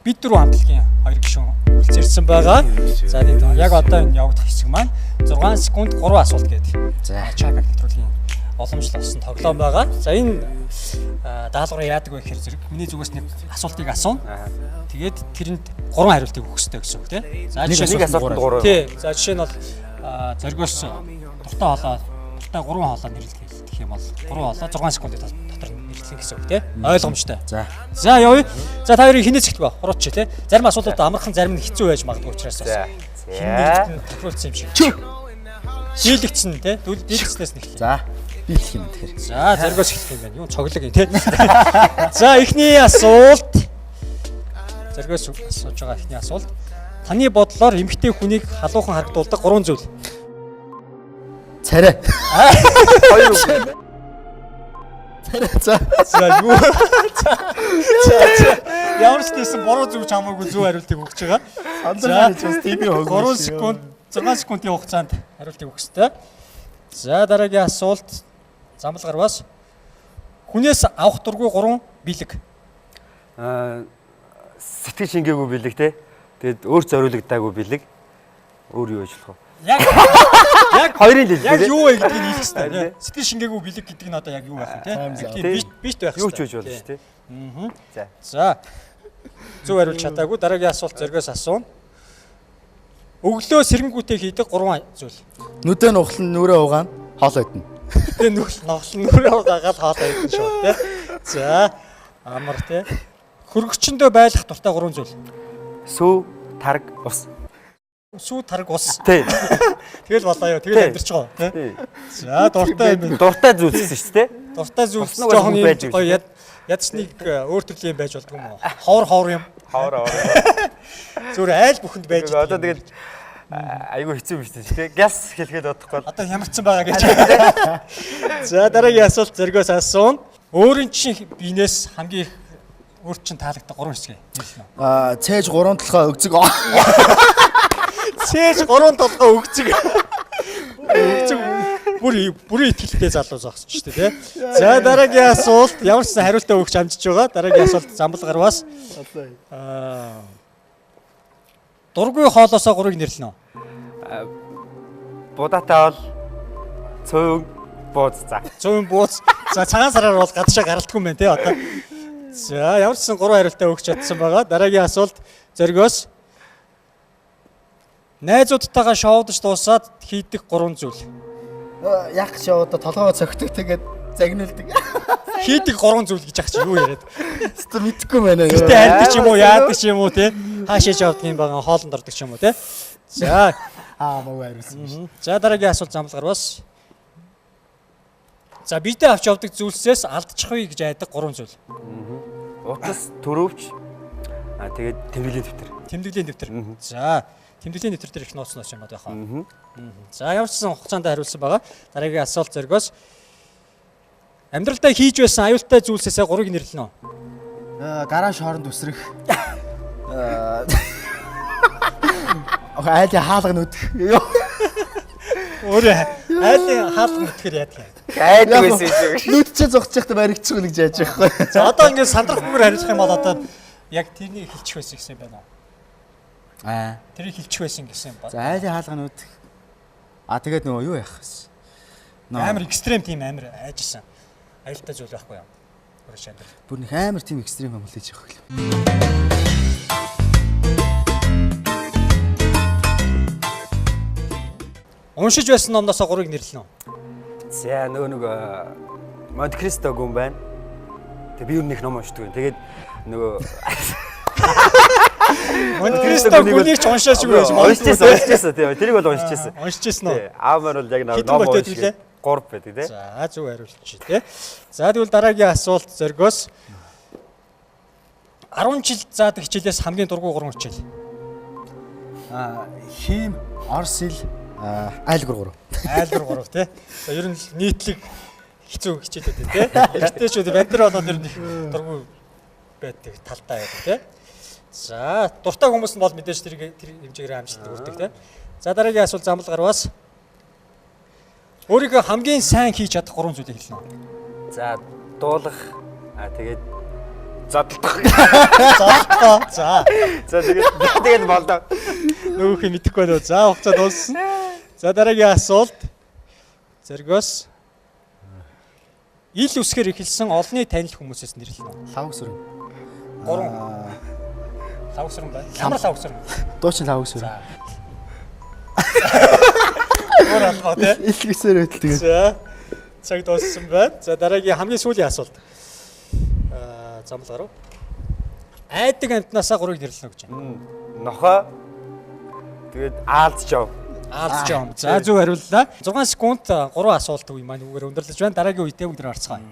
бид дөрөв хамтлагийн 2 гишүүн хүрэлцэрсэн байгаа. За тийм яг одоо энэ явагдах хэсэг маань 6 секунд 3 асуулт гэдэг. За чаг нэвтрүүлгийн боломжтой болсон тоглоом байгаа. За энэ даалгавраа яадаг вэ гэхээр зэрэг миний зүгээс нэг асуултыг асууна. Тэгээд тэрэнд 3 хариултыг өгөх хэрэгтэй гэсэн үг тийм. За нэг асуултанд 3. Тийм. За жишээ нь бол зоргоос дуртай хоолоо, дуртай 3 хоолоо нэрлэх гэх юм бол 3 хоолоо 6 секундын дотор нэрлэх гэсэн үг тийм. Ойлгомжтой. За явъя. За та хоёрыг хинээс ихдэг ба хурууч тийм. Зарим асуудлууд амархан зарим нь хэцүү байж магадгүй учраас бас. Хин тохиолдсон юм шиг. Дийлэгдсэн тийм. Дийлэгснээс нэг. За би хэлэх юм тэгэхээр. За зоргоос эхлэх юм байна. Юу цоглог юм тийм. За эхний асуулт. Зоргоос асууж байгаа эхний асуулт. Таны бодлоор эмэгтэй хүнийг халуухан харагдуулдаг 3 зүйл. Царай. Хоёр. За юу? Ямар ч тийсэн буруу зүйл хамаагүй зөв хариултыг өгч байгаа. Сандрын ч бас тийм юм. 3 секунд 6 секундын хугацаанд хариултыг өгөх ёстой. За дараагийн асуулт. Замбал гарвас. Хүнээс авах дургүй 3 бэлэг. Сэтгэл шингээгүй бэлэг те. Тэгээд өөр зориулагдаагүй бэлэг. Өөр юу ажиллах вэ? Яг хоёрын л яг юу вэ гэдгийг хэлэх хэрэгтэй. Сэтгэл шингээгүй бэлэг гэдэг нь одоо яг юу байх вэ те? Бишт байх хэрэгтэй. Юу ч үж болно шүү те. За. Зөв хариулж чадаагүй. Дараагийн асуулт зоргоос асууна. Өглөө сэрэнгүүтээ хийдэг 3 зүйл. Нүдэн нухлан нүрээ угаана, хоол идэх. Нүдэн нухлан нүрээ угаагаад хоол идэх шүү те. За. Амар те. Хөргөчөндөө байлах дуртай 3 зүйл. Сүү, тарг, ус. Сүү, тарг, ус. Тий. Тэгэл болоо юу. Тэгэл амьдэрч байгаа тий. За дуртай юм. Дуртай зүйлсэн шүү дээ. Дуртай зүйлс жоохон гоё ядчныг өөр төрлийн юм байж болдгоо юм уу? Ховор юм. Ховор. Зүгээр айл бүхэнд байж. Одоо тэгэл айгүй хэцүү юм шүү дээ. Гяс хэлгээд бодохгүй. Одоо хямарсан байгаа гэж. За дараагийн асуулт зоргоос асууна. Өөрийн чинь биенээс хамгийн өөр чинь таалагддаг 3 хэсэг нэрсэн үү? Цээж 3 толгой өгцөг. Цээж 3 толгой өгцөг. Өгцөг бүрийн итгэлтэй залуу зогсож шүү дээ тий. За дараагийн асуулт ямар ч хариултаа өгч амжиж байгаа. Дараагийн асуулт замбал гарвас. Дургүй хоолоосоо 3-ыг нэрлэнэ үү? Будаатай бол цөөн бууз за. Цөөн бууз. За цагаан сараар бол гадшаа гаралтгүй юм байна тий одоо. За ямар ч 3 хариултаа өгч чадсан байгаа. Дараагийн асуулт зоргоос. Найзуудтайгаа шоудаж дуусаад хийдэг 3 зүйл. Яг шоудаа толгойгоо цогтөг тэгээд загнуулдаг. Хийдэг 3 зүйл гэж ах чи юу яриад. Өстө мэдхгүй байна. Гэтэ харьдаг ч юм уу, яадаг ч юм уу те. Хаашаа явдаг юм байгаа, хоолнд ордог ч юм уу те. За муу хариулсан. За дараагийн асуулт замбал гарвас. За бидээ авч явдаг зүйлсээс алдчих вэ гэж айдаг 3 зүйл. Утас, төрөвч. Тэгээд тэмдэглэлийн дэвтэр. Тэмдэглэлийн дэвтэр. За тэмдэглэлийн дэвтэр дээр их нууцнаас юм байна. За ямар ч хугацаанд хариулсан байгаа. Дараагийн асуулт зоргоос. Амьдралдаа хийж байсан аюултай зүйлсээсээ 3-ыг нэрлэнэ үү? Гараж хооронд үсрэх. Айлын хаалга нүдэх. Өөрөө айлын хаалга нүдэхээр яадаг юм? Айдаг байсан юм шиг. Нүдчээ зогсчихдаг баригдчих гэж яаж байхгүй. За одоо ингээд сандрахгүйгээр хариулах юм бол одоо яг тэрнийг хэлчих байсан гэсэн юм байна уу? Тэрийг хэлчих байсан гэсэн юм ба. За айлын хаалга нүдэх. Тэгээд нөгөө юу яах вэ? Амар экстрем тийм амар айжсан. Аюултай зүйл байхгүй юу? Өөр шандар. Бүр нэг амар тийм экстрем юм хийж явах юм. Уншиж байсан номноос 3-ыг нэрлэнэ үү? За нөгөө Монте Кристо гүн байна. Тэг би юу нэг ном уншдаг юм. Тэгээд нөгөө Монте Кристо гүнийг ч уншаач юу гэж уншижсэн тийм. Тэрийг бол уншижсэн. Уншижсэн үү? Аамаар бол яг ном уншиж 3 байдаг тийм. За зөв хариулчих тий. За тэгвэл дараагийн асуулт зоргоос 10 жил заадаг хичээлээс хамгийн дургүй 3 хичээл. Хим, орс хэл, айлгуур 3. Айлгуур 3 тий. За ер нь нийтлэг хэцүү хичээлүүд тий. Эртнээчүүд бандер болоод ер нь дургүй байдаг талтай байдаг тий. За дуртай хүмүүс нь бол мэдээж тэр хэмжээгээр амжилт хүрдэг тий. За дараагийн асуулт замбал гарвас. Өөрийгөө хамгийн сайн хийж чадах 3 зүйлийг хэлнэ үү? За дуулах тэгээд Задлах. За. За тэгээд болдоо. Нөгөөх нь мэдэхгүй байна. За хугацаа дууссан. За дараагийн асуулт. Зоргоос. Ил үсгээр эхэлсэн олонний танил хүмүүсээс нэрлэнэ. Лавгсүрэн. 3. Лавгсүрэн байна. Ямар лавгсүрэн? Дуучин лавгсүрэн. За. Өөр алгаа тий. Илгэсээр байтал тэгээд. За. Цаг дууссан байна. За дараагийн хамгийн сүүлийн асуулт. Замл гарав. Айдаг амтнаасаа 3-ыг нэрлэнэ гэж байна. Нохоо. Тэгээд аалдж яв. Аалж жоо. За зөв хариуллаа. 6 секунд 3 асуулт үе маань үгээр өндөрлөж байна. Дараагийн үедээ бүгд харцгаая.